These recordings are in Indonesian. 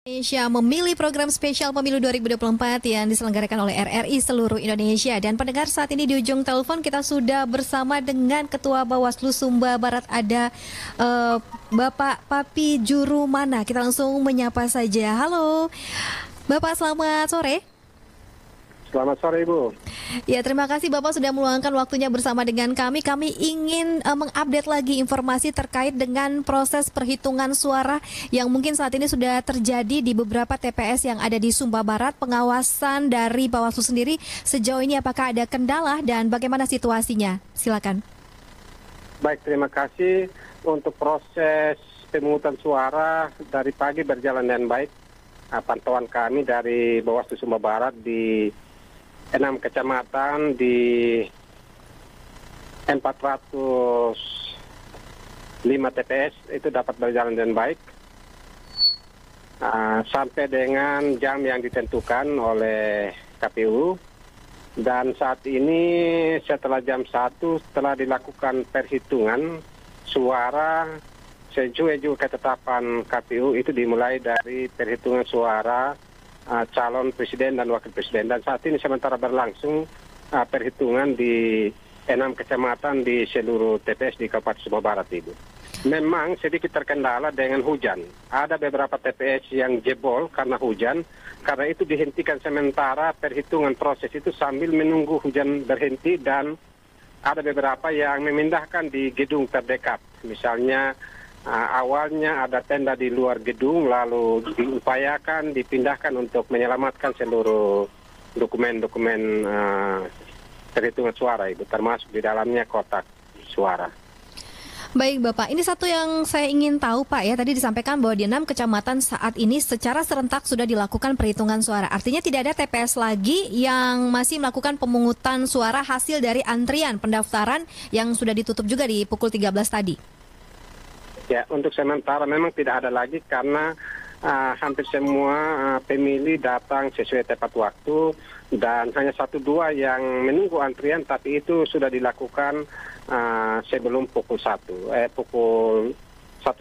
Indonesia memilih program spesial pemilu 2024 yang diselenggarakan oleh RRI seluruh Indonesia. Dan pendengar, saat ini di ujung telepon kita sudah bersama dengan Ketua Bawaslu Sumba Barat, ada Bapak Papi Jurumana. Kita langsung menyapa saja. Halo Bapak, selamat sore. Selamat sore, Ibu. Ya, terima kasih Bapak sudah meluangkan waktunya bersama dengan kami. Kami ingin mengupdate lagi informasi terkait dengan proses perhitungan suara yang mungkin saat ini sudah terjadi di beberapa TPS yang ada di Sumba Barat. Pengawasan dari Bawaslu sendiri sejauh ini apakah ada kendala dan bagaimana situasinya? Silakan. Baik, terima kasih. Untuk proses pemungutan suara dari pagi berjalan dengan baik. Pantauan kami dari Bawaslu Sumba Barat di 6 kecamatan di 405 TPS itu dapat berjalan dengan baik sampai dengan jam yang ditentukan oleh KPU. Dan saat ini setelah jam 1 telah dilakukan perhitungan suara sesuai juga ketetapan KPU. Itu dimulai dari perhitungan suara calon presiden dan wakil presiden, dan saat ini sementara berlangsung perhitungan di 6 kecamatan di seluruh TPS di Kabupaten Sumba Barat, Ibu. Memang sedikit terkendala dengan hujan. Ada beberapa TPS yang jebol karena hujan, karena itu dihentikan sementara perhitungan proses itu sambil menunggu hujan berhenti, dan ada beberapa yang memindahkan di gedung terdekat. Misalnya awalnya ada tenda di luar gedung, lalu diupayakan dipindahkan untuk menyelamatkan seluruh dokumen-dokumen perhitungan suara, Ibu, termasuk di dalamnya kotak suara. Baik Bapak, ini satu yang saya ingin tahu Pak ya, tadi disampaikan bahwa di 6 kecamatan saat ini secara serentak sudah dilakukan perhitungan suara. Artinya tidak ada TPS lagi yang masih melakukan pemungutan suara hasil dari antrian pendaftaran yang sudah ditutup juga di pukul 13 tadi. Ya, untuk sementara memang tidak ada lagi karena hampir semua pemilih datang sesuai tepat waktu, dan hanya 1-2 yang menunggu antrian, tapi itu sudah dilakukan sebelum pukul 1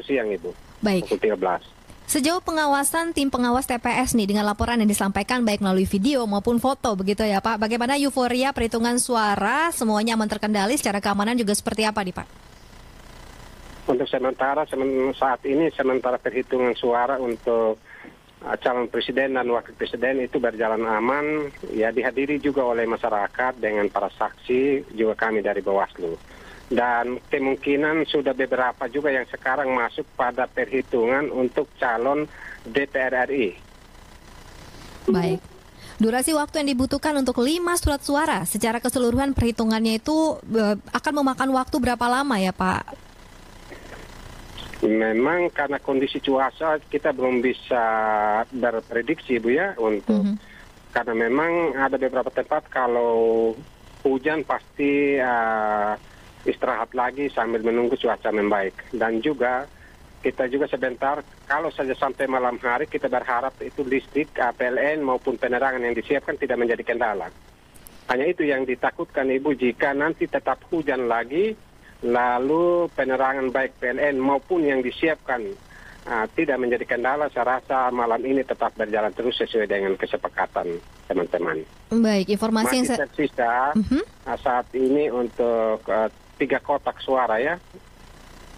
siang, Ibu. Baik. Pukul 13. Sejauh pengawasan tim pengawas TPS nih dengan laporan yang disampaikan baik melalui video maupun foto begitu ya Pak, bagaimana euforia perhitungan suara, semuanya aman terkendali, secara keamanan juga seperti apa nih Pak? Untuk sementara saat ini perhitungan suara untuk calon presiden dan wakil presiden itu berjalan aman, ya, dihadiri juga oleh masyarakat dengan para saksi, juga kami dari Bawaslu. Dan kemungkinan sudah beberapa juga yang sekarang masuk pada perhitungan untuk calon DPR RI. Baik. Durasi waktu yang dibutuhkan untuk 5 surat suara secara keseluruhan perhitungannya itu akan memakan waktu berapa lama ya Pak? Memang karena kondisi cuaca kita belum bisa berprediksi, Bu, ya, untuk karena memang ada beberapa tempat kalau hujan pasti istirahat lagi sambil menunggu cuaca membaik. Dan juga kita juga sebentar, kalau saja sampai malam hari kita berharap itu listrik, PLN maupun penerangan yang disiapkan tidak menjadi kendala. Hanya itu yang ditakutkan, Ibu, jika nanti tetap hujan lagi, lalu penerangan baik PLN maupun yang disiapkan tidak menjadi kendala, saya rasa malam ini tetap berjalan terus sesuai dengan kesepakatan teman-teman. Baik, informasi masih yang tersisa saat ini untuk 3 kotak suara ya,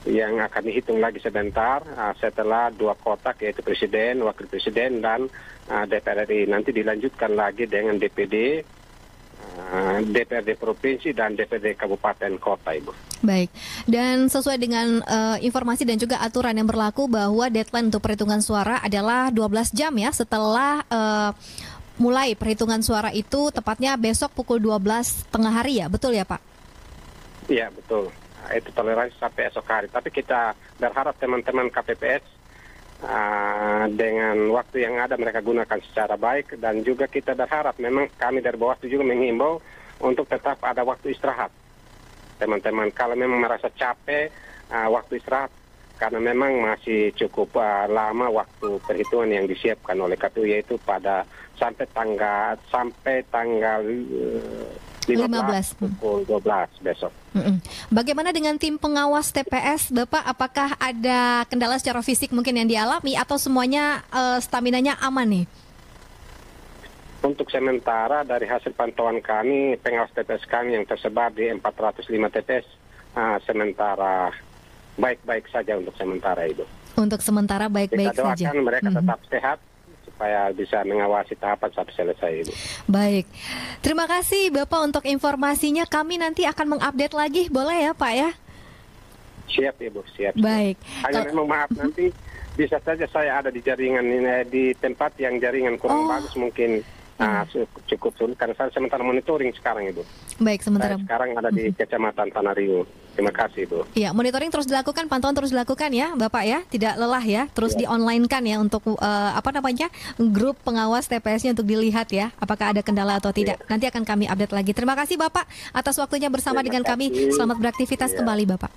yang akan dihitung lagi sebentar setelah 2 kotak, yaitu presiden, wakil presiden, dan DPR RI. Nanti dilanjutkan lagi dengan DPD, DPRD Provinsi, dan DPRD Kabupaten Kota, Ibu. Baik, dan sesuai dengan informasi dan juga aturan yang berlaku bahwa deadline untuk perhitungan suara adalah 12 jam ya setelah mulai perhitungan suara itu, tepatnya besok pukul 12 tengah hari ya, betul ya Pak? Iya, betul. Itu toleransi sampai esok hari. Tapi kita berharap teman-teman KPPS dengan waktu yang ada mereka gunakan secara baik, dan juga kita berharap memang kami dari Bawaslu juga menghimbau untuk tetap ada waktu istirahat. Teman-teman kalau memang merasa capek, waktu istirahat, karena memang masih cukup lama waktu perhitungan yang disiapkan oleh KPU, yaitu pada sampai tanggal 15 pukul 12 besok. Bagaimana dengan tim pengawas TPS, Bapak? Apakah ada kendala secara fisik mungkin yang dialami atau semuanya staminanya aman nih? Untuk sementara dari hasil pantauan kami, pengawas TPS kami yang tersebar di 405 TPS, sementara baik-baik saja untuk sementara itu. Untuk sementara baik-baik saja. Kita doakan mereka tetap sehat supaya bisa mengawasi tahapan sampai selesai itu. Baik, terima kasih Bapak untuk informasinya. Kami nanti akan mengupdate lagi, boleh ya Pak ya? Siap Ibu, siap. Baik. Hanya memang maaf nanti bisa saja saya ada di jaringan ini, di tempat yang jaringan kurang bagus mungkin. Cukup sulit karena saya sementara monitoring sekarang Ibu. Baik, sementara. Saya sekarang ada di Kecamatan Tanah Rio. Terima kasih Ibu. Iya, monitoring terus dilakukan, pantauan terus dilakukan ya Bapak ya, tidak lelah ya, terus di-online-kan ya untuk grup pengawas TPS-nya untuk dilihat ya, apakah ada kendala atau tidak. Nanti akan kami update lagi. Terima kasih Bapak atas waktunya bersama dengan kami. Selamat beraktivitas kembali Bapak.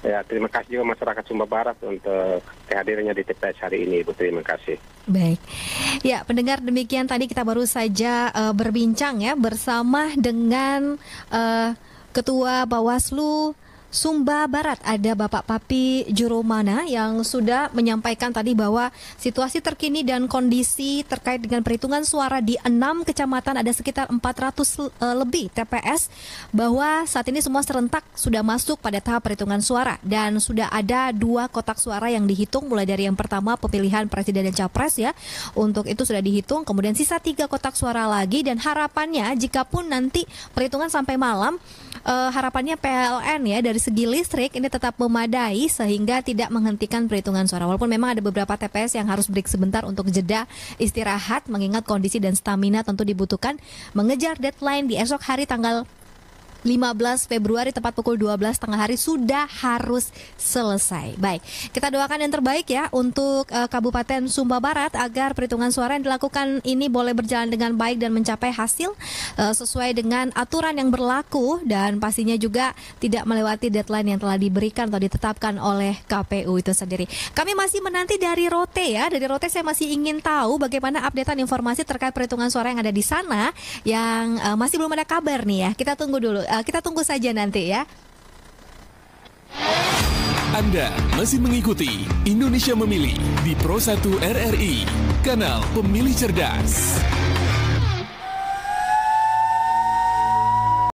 Ya, terima kasih juga masyarakat Sumba Barat untuk kehadirannya di TPS hari ini, Ibu. Terima kasih. Baik. Ya, pendengar, demikian tadi kita baru saja berbincang ya bersama dengan Ketua Bawaslu Sumba Barat, ada Bapak Papi Juromana yang sudah menyampaikan tadi bahwa situasi terkini dan kondisi terkait dengan perhitungan suara di 6 kecamatan, ada sekitar 400 lebih TPS, bahwa saat ini semua serentak sudah masuk pada tahap perhitungan suara dan sudah ada 2 kotak suara yang dihitung, mulai dari yang pertama pemilihan presiden dan capres ya, untuk itu sudah dihitung, kemudian sisa 3 kotak suara lagi, dan harapannya jikapun nanti perhitungan sampai malam, harapannya PLN ya dari segi listrik ini tetap memadai sehingga tidak menghentikan perhitungan suara. Walaupun memang ada beberapa TPS yang harus break sebentar untuk jeda istirahat, mengingat kondisi dan stamina tentu dibutuhkan mengejar deadline di esok hari tanggal 15 Februari tepat pukul 12 tengah hari sudah harus selesai. Baik, kita doakan yang terbaik ya untuk Kabupaten Sumba Barat agar perhitungan suara yang dilakukan ini boleh berjalan dengan baik dan mencapai hasil sesuai dengan aturan yang berlaku, dan pastinya juga tidak melewati deadline yang telah diberikan atau ditetapkan oleh KPU itu sendiri. Kami masih menanti dari Rote ya. Dari Rote saya masih ingin tahu bagaimana updatean informasi terkait perhitungan suara yang ada di sana, yang masih belum ada kabar nih ya. Kita tunggu dulu. Kita tunggu saja nanti ya. Anda masih mengikuti Indonesia Memilih di Pro 1 RRI, kanal Pemilih Cerdas.